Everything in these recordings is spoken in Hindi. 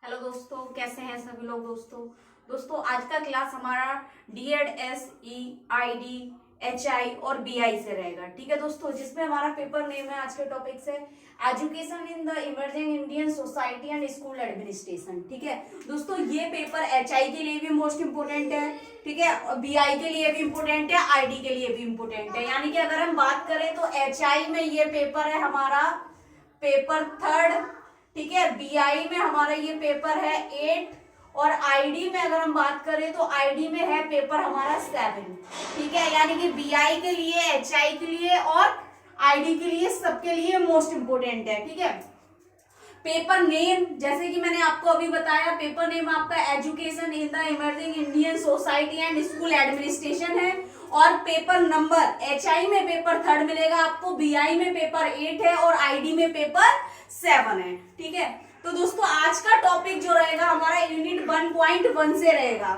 हेलो दोस्तों, कैसे हैं सभी लोग। दोस्तों आज का क्लास हमारा डीएड एसई आईडी एचआई और बीआई से रहेगा। ठीक है दोस्तों, जिसमें हमारा पेपर नेम है आज के टॉपिक से education in the emerging Indian society and school administration. ठीक है दोस्तों, ये पेपर एचआई के लिए भी मोस्ट इंपोर्टेंट है, ठीक है, और बीआई के लिए भी इंपोर्टेंट है, आईडी के लिए भी इंपोर्टेंट है। यानी कि अगर हम बात करें तो एचआई में ये पेपर है हमारा पेपर 3rd, ठीक है, बीआई में हमारा ये पेपर है 8 और आईडी में अगर हम बात करें तो आईडी में है पेपर हमारा 7। ठीक है, यानी कि बीआई के लिए, एचआई के लिए और आईडी के लिए, सबके लिए मोस्ट इंपोर्टेंट है। ठीक है, पेपर नेम जैसे कि मैंने आपको अभी बताया, पेपर नेम आपका education in the emerging Indian society and school administration है। और पेपर नंबर एचआई में पेपर 3rd मिलेगा आपको, बीआई में पेपर 8 है और आईडी में पेपर 7 है। ठीक है, तो दोस्तों आज का टॉपिक जो रहेगा हमारा यूनिट 1.1 से रहेगा,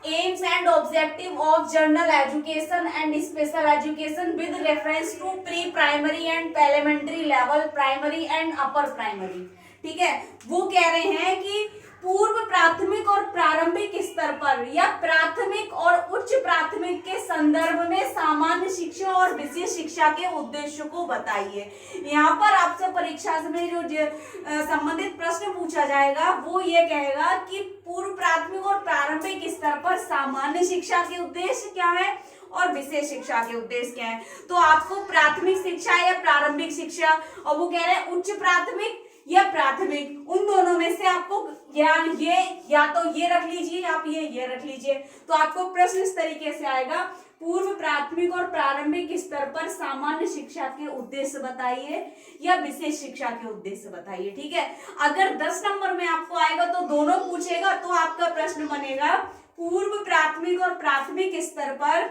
aims and objective of general education and special education with reference to pre primary and elementary level, primary and upper primary. ठीक है, वो कह रहे हैं कि पूर्व प्राथमिक और प्रारंभिक स्तर पर या प्राथमिक और उच्च प्राथमिक के संदर्भ में सामान्य शिक्षा और विशेष शिक्षा के उद्देश्यों को बताइए। यहाँ पर आपसे परीक्षा में जो संबंधित प्रश्न पूछा जाएगा वो ये कहेगा कि पूर्व प्राथमिक और प्रारंभिक स्तर पर सामान्य शिक्षा के उद्देश्य क्या है और विशेष शिक्षा के उद्देश्य क्या है। तो आपको प्राथमिक शिक्षा या प्रारंभिक शिक्षा, और वो कह रहे हैं उच्च प्राथमिक या प्राथमिक, उन दोनों में से आपको ज्ञान ये या तो ये रख लीजिए, आप ये रख लीजिए। तो आपको प्रश्न इस तरीके से आएगा, पूर्व प्राथमिक और प्रारंभिक स्तर पर सामान्य शिक्षा के उद्देश्य बताइए या विशेष शिक्षा के उद्देश्य बताइए। ठीक है, अगर 10 नंबर में आपको आएगा तो दोनों पूछेगा, तो आपका प्रश्न बनेगा पूर्व प्राथमिक और प्राथमिक स्तर पर,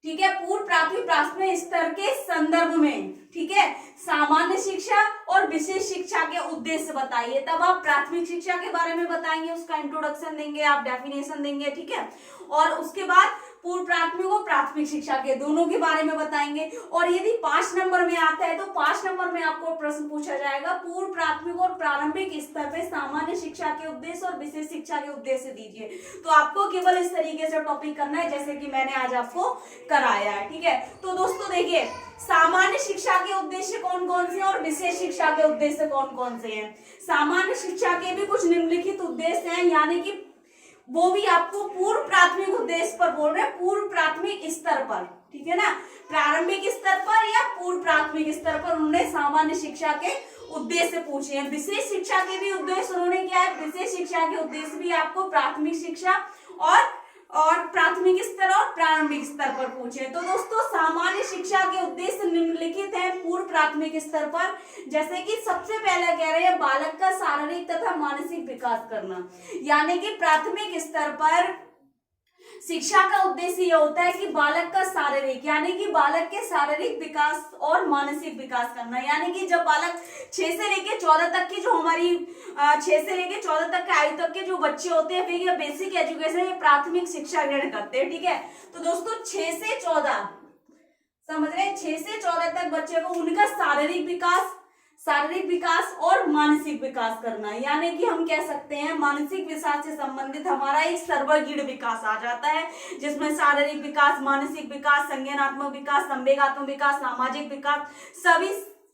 ठीक है, पूर्व प्राथमिक स्तर के संदर्भ में, ठीक है, सामान्य शिक्षा और विशेष शिक्षा के उद्देश्य बताइए। तब आप प्राथमिक शिक्षा के बारे में बताएंगे, उसका इंट्रोडक्शन देंगे, आप डेफिनेशन देंगे। ठीक है, और उसके बाद पूर्व प्राथमिक और प्राथमिक शिक्षा के दोनों के बारे में बताएंगे। और यदि 5 नंबर में आता है तो 5 नंबर में आपको प्रश्न पूछा जाएगा, पूर्व प्राथमिक और प्रारंभिक स्तर पे सामान्य शिक्षा के उद्देश्य और विशेष शिक्षा के उद्देश्य दीजिए। तो आपको केवल इस तरीके से टॉपिक करना है जैसे कि मैंने आज आपको कराया है। ठीक है, तो दोस्तों देखिए, सामान्य शिक्षा के उद्देश्य कौन कौन से हैं और विशेष शिक्षा के उद्देश्य कौन कौन से हैं। सामान्य शिक्षा के भी कुछ निम्नलिखित उद्देश्य हैं, यानी कि वो भी आपको पूर्व प्राथमिक उद्देश्य पर बोल रहे हैं, पूर्व प्राथमिक स्तर पर, ठीक है ना, प्रारंभिक स्तर पर या पूर्व प्राथमिक स्तर पर उन्होंने सामान्य शिक्षा के उद्देश्य पूछे हैं। विशेष शिक्षा के भी उद्देश्य उन्होंने क्या है, विशेष शिक्षा के उद्देश्य भी आपको प्राथमिक शिक्षा और प्राथमिक स्तर और प्रारंभिक स्तर पर पूछे। तो दोस्तों सामान्य शिक्षा के उद्देश्य निम्नलिखित हैं पूर्व प्राथमिक स्तर पर, जैसे कि सबसे पहले कह रहे हैं बालक का शारीरिक तथा मानसिक विकास करना। यानी कि प्राथमिक स्तर पर शिक्षा का उद्देश्य यह होता है कि बालक का शारीरिक, यानी कि बालक के शारीरिक विकास और मानसिक विकास करना। यानी कि जब बालक 6 से लेके 14 तक की जो हमारी 6 से लेके 14 तक के आयु तक के जो बच्चे होते हैं, फिर ये बेसिक एजुकेशन, ये प्राथमिक शिक्षा ग्रहण करते हैं। ठीक है, तो दोस्तों 6 से 14 समझ रहे हैं, 6 से 14 तक बच्चे को उनका शारीरिक विकास और मानसिक विकास करना। यानी कि हम कह सकते हैं मानसिक विकास से संबंधित हमारा एक सर्वगीण विकास आ जाता है, जिसमें शारीरिक विकास, मानसिक विकास, संज्ञानात्मक विकास, संवेगात्मक विकास, सामाजिक विकास, सभी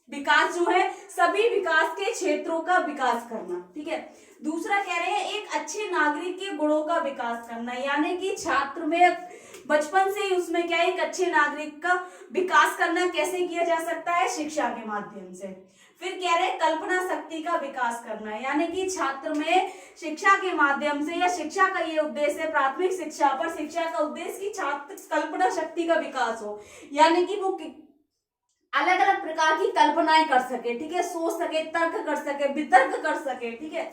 विकास जो है सभी विकास के क्षेत्रों का विकास करना। ठीक है, दूसरा कह रहे हैं एक अच्छे नागरिक के गुणों का विकास करना। यानी कि छात्र में बचपन से ही उसमें क्या है, एक अच्छे नागरिक का विकास करना कैसे किया जा सकता है, शिक्षा के माध्यम से। फिर कह रहे हैं कल्पना शक्ति का विकास करना। यानी कि छात्र में शिक्षा के माध्यम से, या शिक्षा का ये उद्देश्य है प्राथमिक शिक्षा पर, शिक्षा का उद्देश्य कि छात्र कल्पना शक्ति का विकास हो, यानी कि वो अलग अलग प्रकार की कल्पनाएं कर सके, ठीक है, सोच सके, तर्क कर सके, वितर्क कर सके। ठीक है,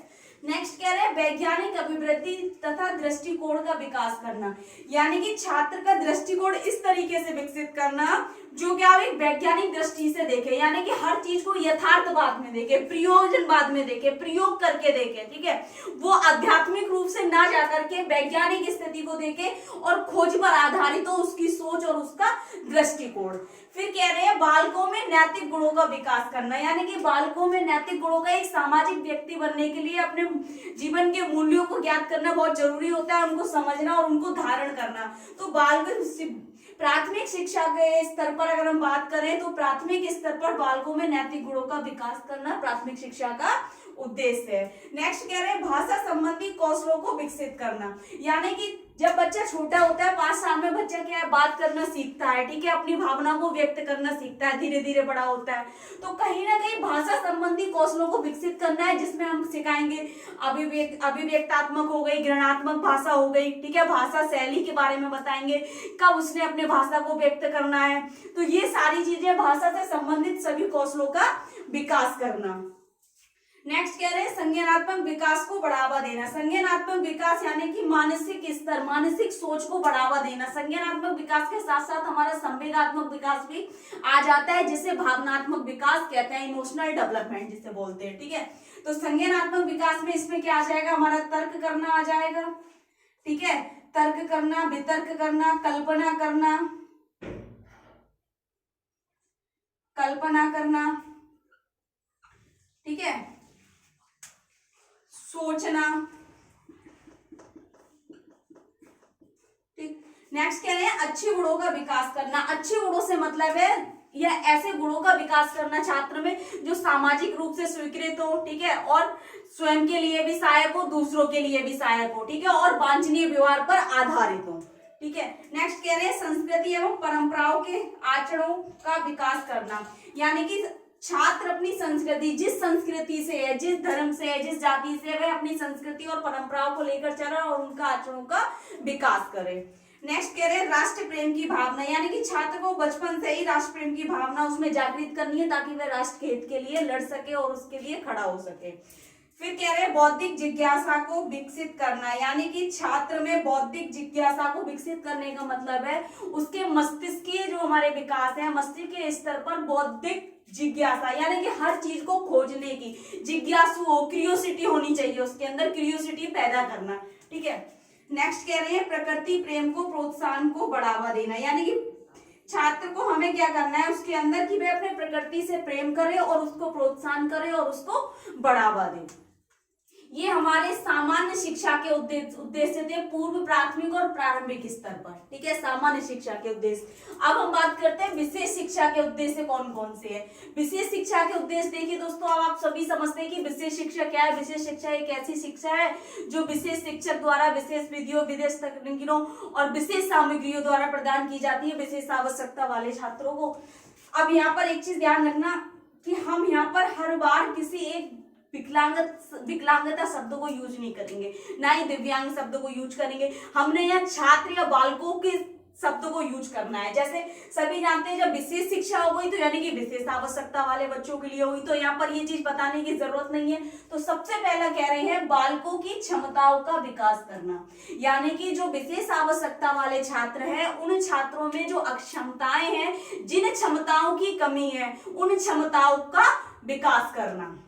नेक्स्ट कह रहे हैं वैज्ञानिक अभिवृद्धि तथा दृष्टिकोण का विकास करना। यानी कि छात्र का दृष्टिकोण इस तरीके से विकसित करना, जो क्या एक वैज्ञानिक दृष्टि से देखे, यानी कि हर चीज को यथार्थवाद में देखे, प्रयोजनवाद में देखे, प्रयोग करके देखे, ठीक है। वो आध्यात्मिक रूप से ना जाकर के वैज्ञानिक स्थिति को देखे और खोज पर आधारित हो उसकी सोच और उसका दृष्टिकोण। फिर कह रहे हैं बालकों में नैतिक गुणों का विकास करना, यानी कि बालकों में नैतिक गुणों का, एक सामाजिक व्यक्ति बनने के लिए अपने जीवन के मूल्यों को ज्ञात करना बहुत जरूरी होता है, उनको समझना और उनको धारण करना। तो बाल प्राथमिक शिक्षा के स्तर पर अगर हम बात करें तो प्राथमिक स्तर पर बालकों में नैतिक गुणों का विकास करना प्राथमिक शिक्षा का उद्देश्य है। नेक्स्ट कह रहे हैं भाषा संबंधी कौशलों को विकसित करना, यानी कि जब बच्चा छोटा होता है 5 साल में बच्चा क्या है बात करना सीखता है, ठीक है, अपनी भावना को व्यक्त करना सीखता है, धीरे धीरे बड़ा होता है। तो कहीं ना कहीं भाषा संबंधी कौशलों को विकसित करना है, जिसमें हम सिखाएंगे अभिव्यक्तात्मक हो गई, ग्रहणात्मक भाषा हो गई, ठीक है, भाषा शैली के बारे में बताएंगे, कब उसने अपने भाषा को व्यक्त करना है। तो ये सारी चीजें भाषा से संबंधित सभी कौशलों का विकास करना। नेक्स्ट कह रहे हैं संज्ञानात्मक विकास को बढ़ावा देना। संज्ञानात्मक विकास यानी कि मानसिक स्तर, मानसिक सोच को बढ़ावा देना। संज्ञानात्मक विकास के साथ साथ हमारा संवेगात्मक विकास भी आ जाता है, जिसे भावनात्मक विकास कहते हैं, इमोशनल डेवलपमेंट जिसे बोलते हैं, ठीक है। तो संज्ञानात्मक विकास में इसमें क्या आ जाएगा, हमारा तर्क करना आ जाएगा, ठीक है, तर्क करना, वितर्क करना, कल्पना करना, ठीक है, सोचना, ठीक। नेक्स्ट कह रहे हैं अच्छे गुणों का विकास करना। अच्छे गुणों से मतलब है यह ऐसे गुणों का विकास करना छात्र में जो सामाजिक रूप से स्वीकृत हो, ठीक है, और स्वयं के लिए भी सहायक हो, दूसरों के लिए भी सहायक हो, ठीक है, और वांछनीय व्यवहार पर आधारित हो, ठीक है। नेक्स्ट कह रहे हैं संस्कृति एवं परंपराओं के आचरणों का विकास करना, यानी कि छात्र अपनी संस्कृति, जिस संस्कृति से है, जिस धर्म से है, जिस जाति से है, वह अपनी संस्कृति और परंपराओं को लेकर चले और उनका आचरणों का विकास करे। नेक्स्ट कह रहे हैं राष्ट्र प्रेम की भावना, यानी कि छात्र को बचपन से ही राष्ट्र प्रेम की भावना उसमें जागृत करनी है ताकि वह राष्ट्र के हित के लिए लड़ सके और उसके लिए खड़ा हो सके। फिर कह रहे हैं बौद्धिक जिज्ञासा को विकसित करना, यानी कि छात्र में बौद्धिक जिज्ञासा को विकसित करने का मतलब है उसके मस्तिष्क के जो हमारे विकास है, मस्तिष्क के स्तर पर बौद्धिक जिज्ञासा, यानी कि हर चीज को खोजने की जिज्ञासु हो, क्यूरियोसिटी होनी चाहिए उसके अंदर, क्यूरियोसिटी पैदा करना, ठीक है। नेक्स्ट कह रहे हैं प्रकृति प्रेम को, प्रोत्साहन को बढ़ावा देना, यानी कि छात्र को हमें क्या करना है उसके अंदर कि वह अपने प्रकृति से प्रेम करे और उसको प्रोत्साहन करे और उसको बढ़ावा दे। ये हमारे सामान्य शिक्षा के उद्देश्य थे पूर्व प्राथमिक और प्रारंभिक स्तर पर, ठीक है, सामान्य शिक्षा के उद्देश्य। अब हम बात करते हैं विशेष शिक्षा के उद्देश्य कौन कौन से हैं। विशेष शिक्षा के उद्देश्य देखिए दोस्तों, अब आप सभी समझते हैं कि विशेष शिक्षा क्या है। विशेष शिक्षा एक ऐसी शिक्षा है जो विशेष शिक्षक द्वारा विशेष विधियों, विशेष तकनीकों और विशेष सामग्रियों द्वारा प्रदान की जाती है विशेष आवश्यकता वाले छात्रों को। अब यहाँ पर एक चीज ध्यान रखना कि हम यहाँ पर हर बार किसी एक विकलांगता शब्द को यूज नहीं करेंगे, ना ही दिव्यांग शब्द को यूज करेंगे। हमने यहाँ छात्र या बालकों के शब्द को यूज करना है। जैसे सभी जानते हैं जब विशेष शिक्षा हो गई तो यानी कि विशेष आवश्यकता वाले बच्चों के लिए हुई, तो यहाँ पर ये चीज बताने की जरूरत नहीं है। तो सबसे पहला कह रहे हैं बालकों की क्षमताओं का विकास करना, यानी कि जो विशेष आवश्यकता वाले छात्र हैं उन छात्रों में जो अक्षमताएं हैं, जिन क्षमताओं की कमी है, उन क्षमताओं का विकास करना।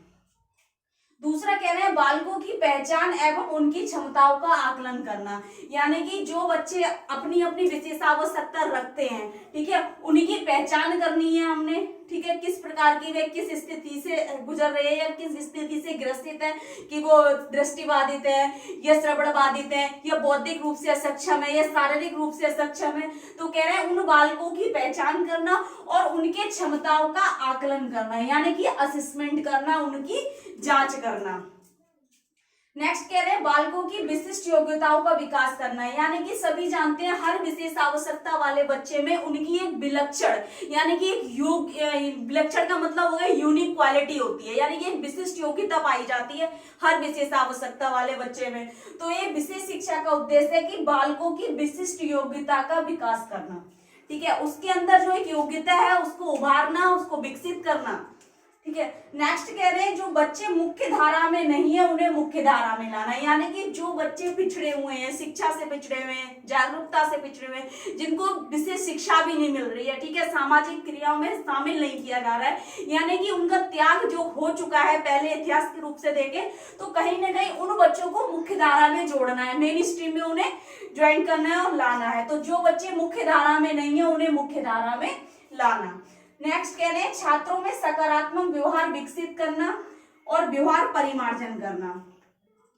दूसरा कह रहे हैं बालकों की पहचान एवं उनकी क्षमताओं का आकलन करना, यानी कि जो बच्चे अपनी अपनी विशेष आवश्यकता रखते हैं, ठीक है, उनकी पहचान करनी है हमने, ठीक है, किस प्रकार की वे किस स्थिति से गुजर रहे हैं या किस स्थिति से ग्रसित है, कि वो दृष्टिबाधित है या श्रवण बाधित है या बौद्धिक रूप से असक्षम है या शारीरिक रूप से असक्षम है। तो कह रहे हैं उन बालकों की पहचान करना और उनके क्षमताओं का आकलन करना, यानी कि असेसमेंट करना, उनकी जांच करना। नेक्स्ट कह रहे हैं बालकों की विशिष्ट योग्यताओं का विकास करना है, यानी कि सभी जानते हैं हर विशेष आवश्यकता वाले बच्चे में उनकी एक विलक्षण, यानी कि एक विलक्षण का मतलब हो गया यूनिक क्वालिटी होती है, यानी कि एक विशिष्ट योग्यता पाई जाती है हर विशेष आवश्यकता वाले बच्चे में। तो ये विशेष शिक्षा का उद्देश्य है कि बालकों की विशिष्ट योग्यता का विकास करना, ठीक है, उसके अंदर जो एक योग्यता है उसको उभारना, उसको विकसित करना, ठीक है। नेक्स्ट कह रहे हैं जो बच्चे मुख्य धारा में नहीं है उन्हें मुख्य धारा में लाना, यानी कि जो बच्चे पिछड़े हुए हैं, शिक्षा से पिछड़े हुए हैं, जागरूकता से पिछड़े हुए हैं, जिनको विशेष शिक्षा भी नहीं मिल रही है, ठीक है, सामाजिक क्रियाओं में शामिल नहीं किया जा रहा है, यानी कि उनका त्याग जो हो चुका है पहले इतिहास के रूप से देखें तो कहीं ना कहीं उन बच्चों को मुख्य धारा में जोड़ना है, मेन स्ट्रीम में उन्हें ज्वाइन करना है और लाना है। तो जो बच्चे मुख्य धारा में नहीं है उन्हें मुख्य धारा में लाना। नेक्स्ट कह रहे हैं छात्रों में सकारात्मक व्यवहार विकसित करना और व्यवहार परिमार्जन करना।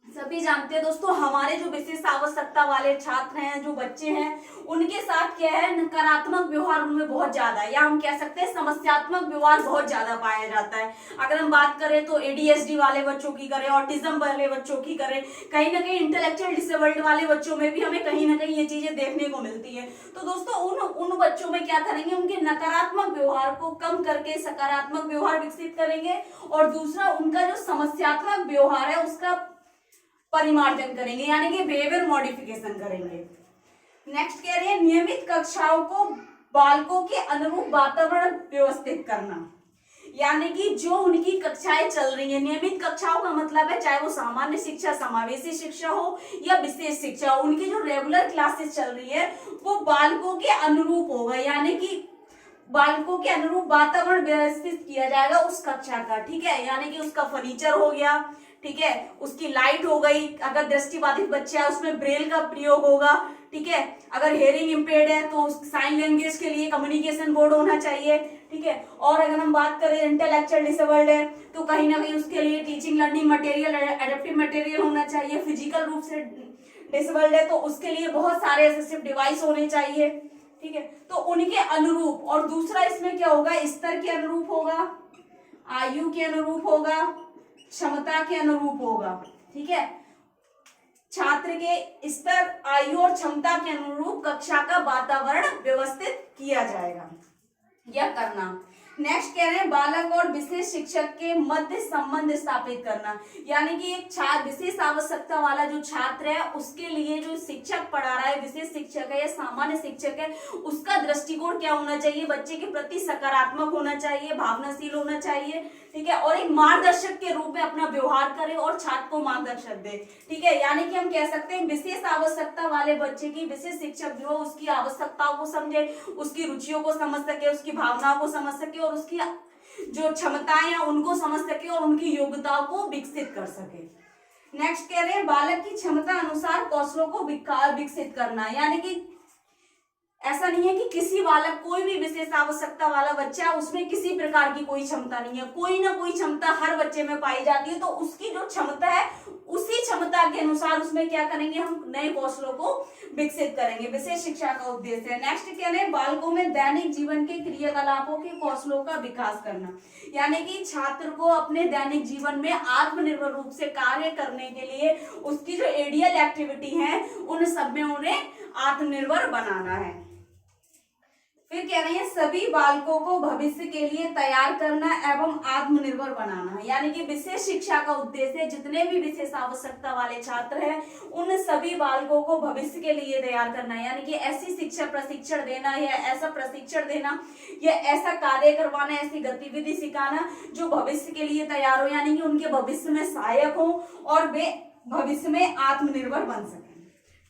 सभी जानते हैं दोस्तों हमारे जो विशेष आवश्यकता वाले छात्र हैं, जो बच्चे हैं, उनके साथ क्या है, नकारात्मक व्यवहार उनमें बहुत ज्यादा है, या हम कह सकते हैं समस्यात्मक व्यवहार बहुत ज्यादा पाया जाता है। अगर हम बात करें तो एडीएचडी वाले बच्चों की करें, ऑटिज्म वाले बच्चों की करें, कहीं ना कहीं इंटेलेक्चुअल डिसेबल्ड वाले बच्चों में भी हमें कहीं ना कहीं ये चीजें देखने को मिलती है। तो दोस्तों उन बच्चों में क्या करेंगे, उनके नकारात्मक व्यवहार को कम करके सकारात्मक व्यवहार विकसित करेंगे, और दूसरा उनका जो समस्यात्मक व्यवहार है उसका परिमार्जन करेंगे, यानी कि बिहेवियर मॉडिफिकेशन करेंगे। नेक्स्ट कह रहे हैं नियमित कक्षाओं को बालकों के अनुरूप वातावरण व्यवस्थित करना, यानी कि जो उनकी कक्षाएं चल रही हैं, नियमित कक्षाओं का मतलब है चाहे वो सामान्य शिक्षा, समावेशी शिक्षा हो या विशेष शिक्षा हो, उनकी जो रेगुलर क्लासेस चल रही है वो बालकों के अनुरूप होगा, यानी कि बालकों के अनुरूप वातावरण व्यवस्थित किया जाएगा उस कक्षा का, ठीक है, यानी कि उसका फर्नीचर हो गया, ठीक है, उसकी लाइट हो गई, अगर दृष्टिबाधित बच्चा है उसमें ब्रेल का प्रयोग होगा, ठीक है, अगर हेयरिंग इम्पेयर्ड है तो साइन लैंग्वेज के लिए कम्युनिकेशन बोर्ड होना चाहिए, ठीक है, और अगर हम बात करें इंटेलेक्चुअल डिसेबल्ड है तो कहीं ना कहीं उसके लिए teaching learning material, adaptive material होना चाहिए, फिजिकल रूप से डिसेबल्ड है तो उसके लिए बहुत सारे असिस्टिव डिवाइस होने चाहिए, ठीक है, तो उनके अनुरूप। और दूसरा इसमें क्या होगा, स्तर के अनुरूप होगा, आयु के अनुरूप होगा, क्षमता के अनुरूप होगा, ठीक है, छात्र के स्तर, आयु और क्षमता के अनुरूप कक्षा का वातावरण व्यवस्थित किया जाएगा या करना। नेक्स्ट कह रहे हैं बालक और विशेष शिक्षक के मध्य संबंध स्थापित करना, यानी कि एक छात्र विशेष आवश्यकता वाला जो छात्र है उसके लिए जो शिक्षक पढ़ा रहा है, विशेष शिक्षक है या सामान्य शिक्षक है, उसका दृष्टिकोण क्या होना चाहिए, बच्चे के प्रति सकारात्मक होना चाहिए, भावनाशील होना चाहिए, ठीक है, और एक मार्गदर्शक के रूप में अपना व्यवहार करे और छात्र को मार्गदर्शन दे, ठीक है, यानी कि हम कह सकते हैं विशेष आवश्यकता वाले बच्चे की विशेष शिक्षक जो उसकी आवश्यकताओं को समझे, उसकी रुचियों को समझ सके, उसकी भावनाओं को समझ सके और उसकी जो क्षमताएं हैं उनको समझ सके और उनकी योग्यताओं को विकसित कर सके। नेक्स्ट कह रहे हैं बालक की क्षमता अनुसार कौशलों को विकसित करना, यानी कि ऐसा नहीं है कि किसी बालक, कोई भी विशेष आवश्यकता वाला बच्चा उसमें किसी प्रकार की कोई क्षमता नहीं है, कोई ना कोई क्षमता हर बच्चे में पाई जाती है, तो उसकी जो क्षमता है उसी क्षमता के अनुसार उसमें क्या करेंगे, हम नए कौशलों को विकसित करेंगे, विशेष शिक्षा का उद्देश्य है। नेक्स्ट क्या है, बालकों में दैनिक जीवन के क्रियाकलापों के कौशलों का विकास करना, यानी कि छात्र को अपने दैनिक जीवन में आत्मनिर्भर रूप से कार्य करने के लिए उसकी जो एडियल एक्टिविटी है उन सब में उन्हें आत्मनिर्भर बनाना है। फिर कह रहे हैं सभी बालकों को भविष्य के लिए तैयार करना एवं आत्मनिर्भर बनाना, यानी कि विशेष शिक्षा का उद्देश्य जितने भी विशेष आवश्यकता वाले छात्र हैं उन सभी बालकों को भविष्य के लिए तैयार करना, यानी कि ऐसी शिक्षा प्रशिक्षण देना या ऐसा प्रशिक्षण देना या ऐसा कार्य करवाना, ऐसी गतिविधि सिखाना जो भविष्य के लिए तैयार हो, यानी कि उनके भविष्य में सहायक हो और वे भविष्य में आत्मनिर्भर बन सके,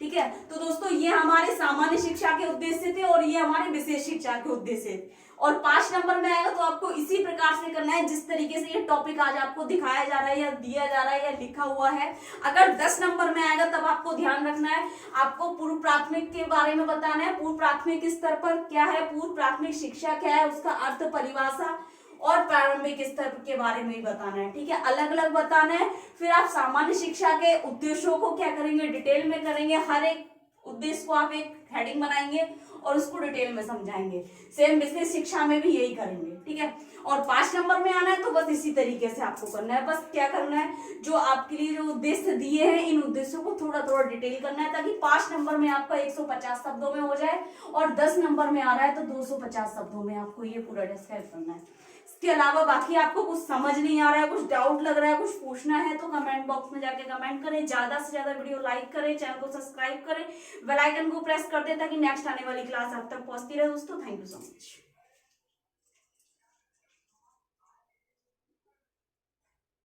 ठीक है। तो दोस्तों ये हमारे सामान्य शिक्षा के उद्देश्य थे और ये हमारे विशेष शिक्षा के उद्देश्य, और 5 नंबर में आएगा तो आपको इसी प्रकार से करना है जिस तरीके से ये टॉपिक आज आपको दिखाया जा रहा है या दिया जा रहा है या लिखा हुआ है। अगर 10 नंबर में आएगा तब आपको ध्यान रखना है, आपको पूर्व प्राथमिक के बारे में बताना है, पूर्व प्राथमिक स्तर पर क्या है, पूर्व प्राथमिक शिक्षा क्या है, उसका अर्थ, परिभाषा और प्रारंभिक स्तर के बारे में भी बताना है, ठीक है, अलग अलग बताना है। फिर आप सामान्य शिक्षा के उद्देश्यों को क्या करेंगे, डिटेल में करेंगे, हर एक उद्देश्य को आप एक हेडिंग बनाएंगे और उसको डिटेल में समझाएंगे। सेम विशेष शिक्षा में भी यही करेंगे, ठीक है। और 5 नंबर में आना है तो बस इसी तरीके से आपको करना है, बस क्या करना है, जो आपके लिए जो उद्देश्य दिए हैं इन उद्देश्यों को थोड़ा थोड़ा डिटेल करना है ताकि 5 नंबर में आपका 150 शब्दों में हो जाए और 10 नंबर में आ रहा है तो 250 शब्दों में आपको ये पूरा डिस्क्राइब करना है। इसके अलावा बाकी आपको कुछ समझ नहीं आ रहा है, कुछ डाउट लग रहा है, कुछ पूछना है तो कमेंट बॉक्स में जाके कमेंट करें, ज्यादा से ज्यादा वीडियो लाइक करें, चैनल को सब्सक्राइब करें, बेल आइकन को प्रेस कर दें ताकि नेक्स्ट आने वाली क्लास आप तक पहुंचती रहे। दोस्तों थैंक यू सो मच।